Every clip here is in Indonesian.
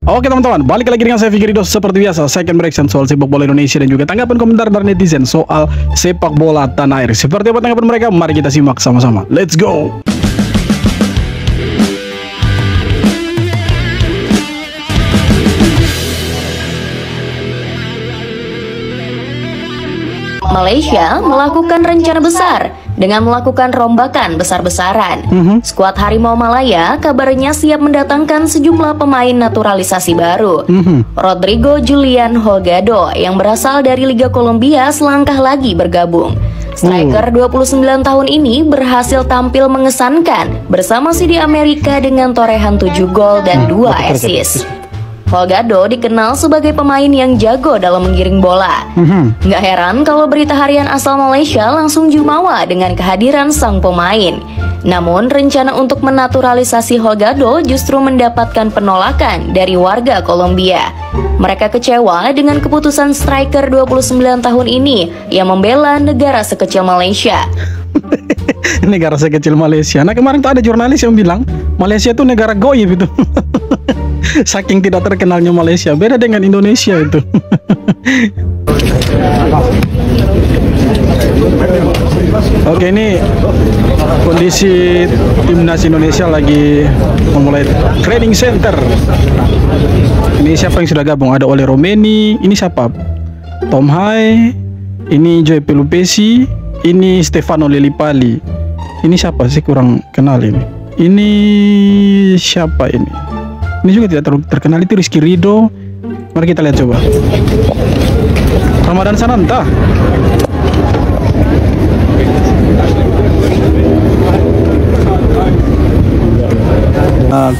Oke teman-teman, balik lagi dengan saya Fikri Dos seperti biasa. Second reaction soal sepak bola Indonesia dan juga tanggapan komentar dari netizen soal sepak bola tanah air. Seperti apa tanggapan mereka? Mari kita simak sama-sama. Let's go. Malaysia melakukan rencana besar dengan melakukan rombakan besar-besaran. Skuad Harimau Malaya kabarnya siap mendatangkan sejumlah pemain naturalisasi baru. Rodrigo Julian Holgado yang berasal dari Liga Kolombia selangkah lagi bergabung. Striker 29 tahun ini berhasil tampil mengesankan bersama CD Amerika dengan torehan 7 gol dan 2 assist. Holgado dikenal sebagai pemain yang jago dalam menggiring bola. Nggak heran kalau berita harian asal Malaysia langsung jumawa dengan kehadiran sang pemain. Namun rencana untuk menaturalisasi Holgado justru mendapatkan penolakan dari warga Kolombia. Mereka kecewa dengan keputusan striker 29 tahun ini yang membela negara sekecil Malaysia. Negara sekecil Malaysia. Nah kemarin tuh ada jurnalis yang bilang Malaysia itu negara goib itu. Saking tidak terkenalnya Malaysia, beda dengan Indonesia itu. Oke, ini kondisi timnas Indonesia lagi memulai training center. Ini siapa yang sudah gabung? Ada Ole Romeni, ini siapa? Tom Hai, ini Joy Pelupesi, ini Stefano Lillipali. Ini siapa sih, kurang kenal ini. Ini siapa ini? Ini juga tidak terlalu terkenal, itu Rizky Ridho. Mari kita lihat coba. Ramadan Sananta.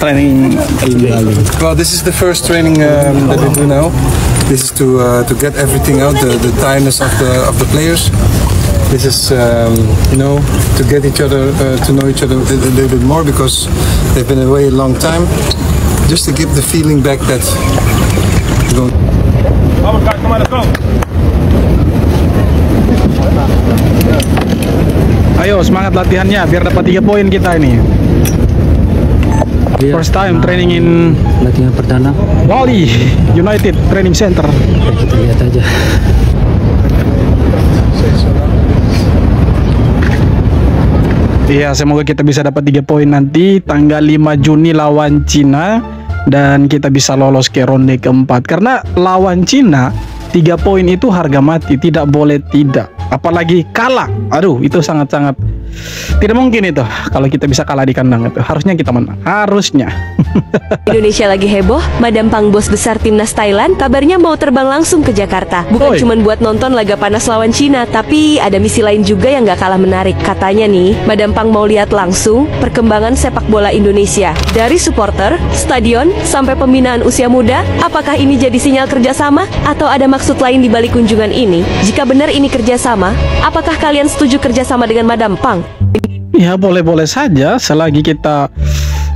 Training. Well, this is the first training that we do now. This is to get everything out, the tiredness of the players. This is you know, to get each other to know each other a little bit more because they've been away a long time. Just to give the feeling back that we don't. Come on, let's go. Ayo semangat latihannya biar dapat 3 poin kita ini. First time training in latihan perdana Bali United Training Center. Kita lihat aja. Iya, semoga kita bisa dapat 3 poin nanti tanggal 5 Juni lawan Cina dan kita bisa lolos ke ronde keempat. Karena lawan Cina 3 poin itu harga mati, tidak boleh tidak. Apalagi kalah. Aduh, itu sangat-sangat tidak mungkin itu. Kalau kita bisa kalah di kandang itu, harusnya kita menang. Harusnya. Indonesia lagi heboh, Madam Pang bos besar timnas Thailand kabarnya mau terbang langsung ke Jakarta. Bukan cuma buat nonton laga panas lawan Cina, tapi ada misi lain juga yang gak kalah menarik. Katanya nih, Madam Pang mau lihat langsung perkembangan sepak bola Indonesia. Dari supporter, stadion, sampai pembinaan usia muda. Apakah ini jadi sinyal kerjasama? Atau ada maksud lain di balik kunjungan ini? Jika benar ini kerjasama, apakah kalian setuju kerjasama dengan Madam Pang? Ya boleh-boleh saja selagi kita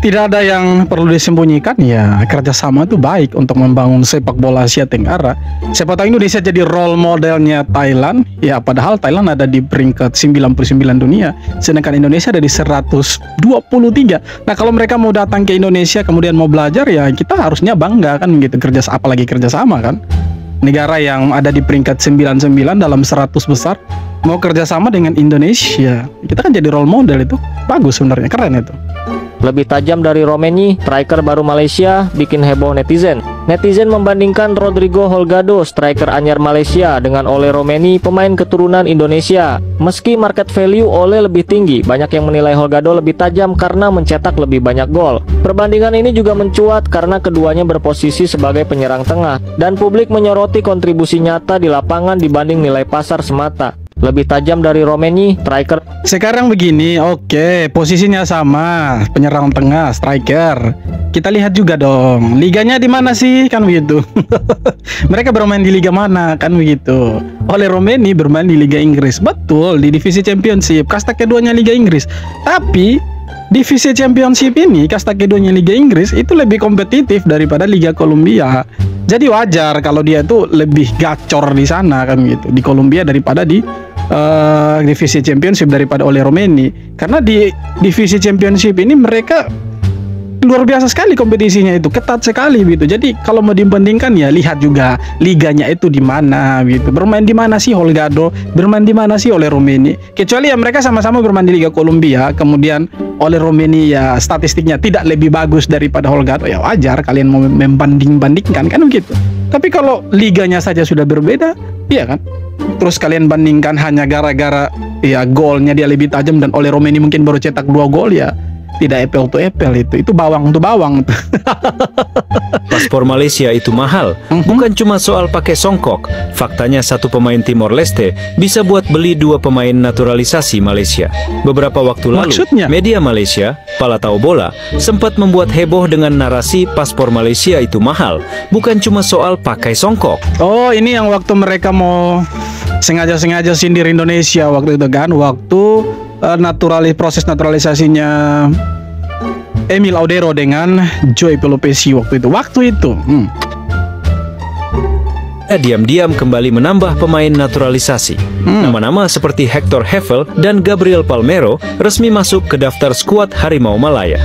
tidak ada yang perlu disembunyikan. Ya kerjasama itu baik untuk membangun sepak bola Asia Tenggara. Siapa tahu Indonesia jadi role modelnya Thailand. Ya padahal Thailand ada di peringkat 99 dunia, sedangkan Indonesia ada di 123. Nah kalau mereka mau datang ke Indonesia kemudian mau belajar, ya kita harusnya bangga kan gitu, apalagi kerjasama kan. Negara yang ada di peringkat 99 dalam 100 besar mau kerjasama dengan Indonesia, kita kan jadi role model. Itu bagus sebenarnya, keren itu. Lebih tajam dari Romeni, striker baru Malaysia bikin heboh netizen. Netizen membandingkan Rodrigo Holgado, striker anyar Malaysia, dengan Ole Romeni, pemain keturunan Indonesia. Meski market value Ole lebih tinggi, banyak yang menilai Holgado lebih tajam karena mencetak lebih banyak gol. Perbandingan ini juga mencuat karena keduanya berposisi sebagai penyerang tengah, dan publik menyoroti kontribusi nyata di lapangan dibanding nilai pasar semata. Lebih tajam dari Romeni, striker. Sekarang begini, oke, posisinya sama, penyerang tengah, striker. Kita lihat juga dong, liganya di mana sih, kan begitu. Mereka bermain di liga mana, kan begitu. Oleh Romeni bermain di Liga Inggris, betul, di divisi Championship, kasta keduanya Liga Inggris. Tapi divisi Championship ini, kasta keduanya Liga Inggris, itu lebih kompetitif daripada Liga Kolombia. Jadi wajar kalau dia itu lebih gacor di sana, kan gitu, di Kolombia daripada di divisi Championship daripada Ole Romeni. Karena di divisi Championship ini mereka luar biasa sekali kompetisinya itu, ketat sekali gitu. Jadi kalau mau dibandingkan ya lihat juga liganya itu di mana gitu. Bermain di mana sih Holgado, bermain di mana sih Ole Romeni. Kecuali ya mereka sama-sama bermain di Liga Kolombia, kemudian Ole Romeni ya statistiknya tidak lebih bagus daripada Holgado, ya wajar kalian mau membanding-bandingkan kan begitu. Tapi kalau liganya saja sudah berbeda, iya kan? Terus kalian bandingkan hanya gara-gara ya golnya dia lebih tajam dan Ole Romeni mungkin baru cetak 2 gol, ya tidak apple to apple itu bawang to bawang. Paspor Malaysia itu mahal, bukan cuma soal pakai songkok. Faktanya satu pemain Timor Leste bisa buat beli 2 pemain naturalisasi Malaysia. Beberapa waktu lalu, media Malaysia, Palatau Bola, sempat membuat heboh dengan narasi paspor Malaysia itu mahal, bukan cuma soal pakai songkok. Oh, ini yang waktu mereka mau sengaja-sengaja sindir Indonesia waktu itu kan, waktu proses naturalisasinya Emil Audero dengan Joey Pelopesi waktu itu. Diam-diam kembali menambah pemain naturalisasi. Nama-nama seperti Hector Hevel dan Gabriel Palmero resmi masuk ke daftar skuad Harimau Malaya.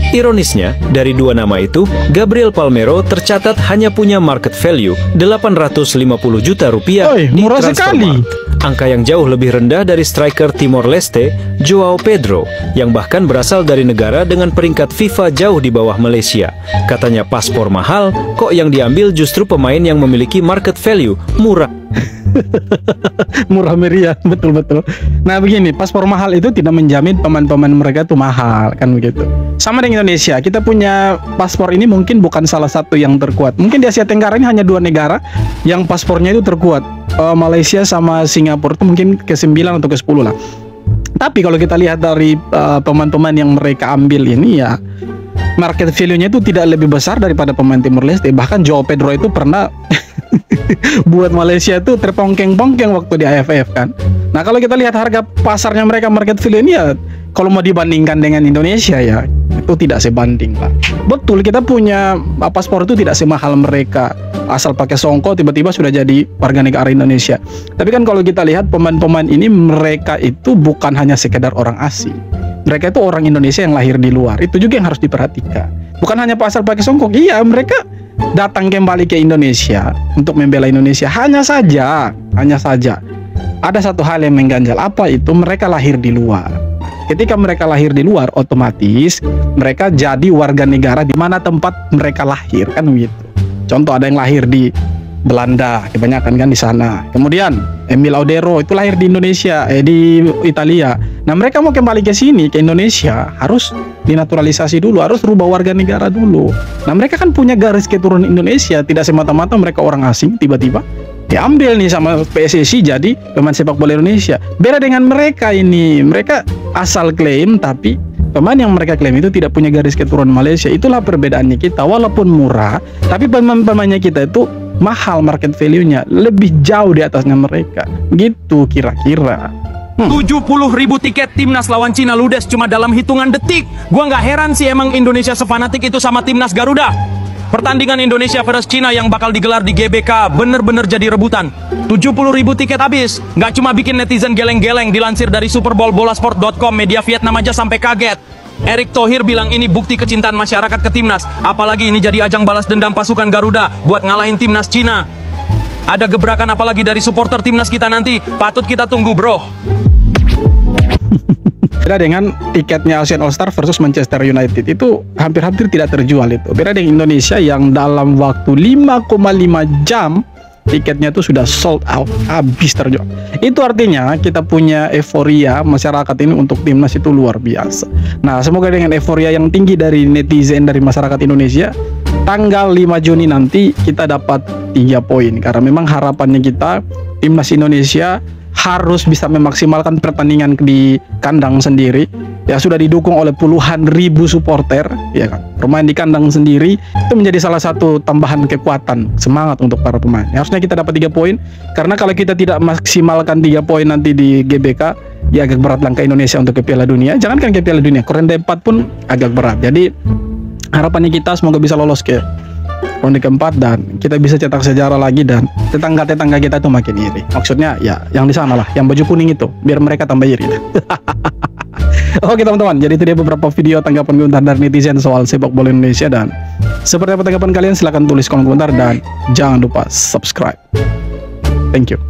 Ironisnya, dari 2 nama itu, Gabriel Palmero tercatat hanya punya market value 850 juta rupiah di Transfermarkt. Angka yang jauh lebih rendah dari striker Timor Leste, Joao Pedro, yang bahkan berasal dari negara dengan peringkat FIFA jauh di bawah Malaysia. Katanya paspor mahal, kok yang diambil justru pemain yang memiliki market value murah. Murah meriah, betul-betul. Nah begini, paspor mahal itu tidak menjamin pemain-pemain mereka itu mahal, kan begitu. Sama dengan Indonesia, kita punya paspor ini mungkin bukan salah satu yang terkuat. Mungkin di Asia Tenggara ini hanya 2 negara yang paspornya itu terkuat, Malaysia sama Singapura, itu mungkin ke-9 atau ke-10 lah. Tapi kalau kita lihat dari pemain-pemain yang mereka ambil ini ya, market value-nya itu tidak lebih besar daripada pemain Timor Leste. Bahkan Joao Pedro itu pernah buat Malaysia itu terpongkeng-pongkeng waktu di AFF kan. Nah kalau kita lihat harga pasarnya mereka, market value ini ya, kalau mau dibandingkan dengan Indonesia ya, itu tidak sebanding lah. Betul, kita punya paspor itu tidak semahal mereka. Asal pakai songkok tiba-tiba sudah jadi warga negara Indonesia. Tapi kan kalau kita lihat pemain-pemain ini, mereka itu bukan hanya sekedar orang asing. Mereka itu orang Indonesia yang lahir di luar. Itu juga yang harus diperhatikan. Bukan hanya asal pakai songkok. Iya, mereka datang kembali ke Indonesia untuk membela Indonesia. Hanya saja ada satu hal yang mengganjal. Apa itu? Mereka lahir di luar. Ketika mereka lahir di luar, otomatis mereka jadi warga negara di mana tempat mereka lahir, kan begitu. Contoh, ada yang lahir di Belanda, kebanyakan kan di sana. Kemudian Emil Audero itu lahir di Indonesia, di Italia. Nah mereka mau kembali ke sini, ke Indonesia, harus dinaturalisasi dulu, harus rubah warga negara dulu. Nah mereka kan punya garis keturunan Indonesia, tidak semata-mata mereka orang asing tiba-tiba diambil nih sama PSSI jadi pemain sepak bola Indonesia. Beda dengan mereka ini, mereka asal klaim tapi pemain yang mereka klaim itu tidak punya garis keturunan Malaysia. Itulah perbedaannya kita. Walaupun murah, tapi pemain-pemainnya kita itu mahal, market value-nya lebih jauh di atasnya mereka. Gitu kira-kira. 70.000 tiket timnas lawan Cina ludes cuma dalam hitungan detik. Gua nggak heran sih emang Indonesia sefanatik itu sama timnas Garuda. Pertandingan Indonesia versus Cina yang bakal digelar di GBK bener-bener jadi rebutan. 70.000 tiket habis. Nggak cuma bikin netizen geleng-geleng, dilansir dari superballbolasport.com, media Vietnam aja sampai kaget. Erick Thohir bilang ini bukti kecintaan masyarakat ke timnas. Apalagi ini jadi ajang balas dendam pasukan Garuda buat ngalahin timnas Cina. Ada gebrakan apalagi dari supporter timnas kita nanti. Patut kita tunggu, bro. Beda dengan tiketnya Asian All Star versus Manchester United, itu hampir-hampir tidak terjual itu. Beda dengan Indonesia yang dalam waktu 5,5 jam tiketnya itu sudah sold out, habis terjual. Itu artinya kita punya euforia masyarakat ini untuk timnas itu luar biasa. Nah semoga dengan euforia yang tinggi dari netizen, dari masyarakat Indonesia, tanggal 5 Juni nanti kita dapat 3 poin. Karena memang harapannya kita timnas Indonesia harus bisa memaksimalkan pertandingan di kandang sendiri. Ya sudah didukung oleh puluhan ribu supporter, ya kan. Bermain di kandang sendiri itu menjadi salah satu tambahan kekuatan, semangat untuk para pemain. Harusnya kita dapat 3 poin, karena kalau kita tidak maksimalkan 3 poin nanti di GBK, ya agak berat langkah Indonesia untuk ke Piala Dunia. Jangankan ke Piala Dunia, ke ronde 4 pun agak berat. Jadi harapannya kita semoga bisa lolos ke ronde keempat dan kita bisa cetak sejarah lagi, dan tetangga-tetangga kita tuh makin iri. Maksudnya ya yang di sana lah, yang baju kuning itu, biar mereka tambah iri. Oke teman-teman, jadi itu dia beberapa video tanggapan komentar dari netizen soal sepak bola Indonesia. Dan seperti apa tanggapan kalian, silahkan tulis kolom komentar dan jangan lupa subscribe. Thank you.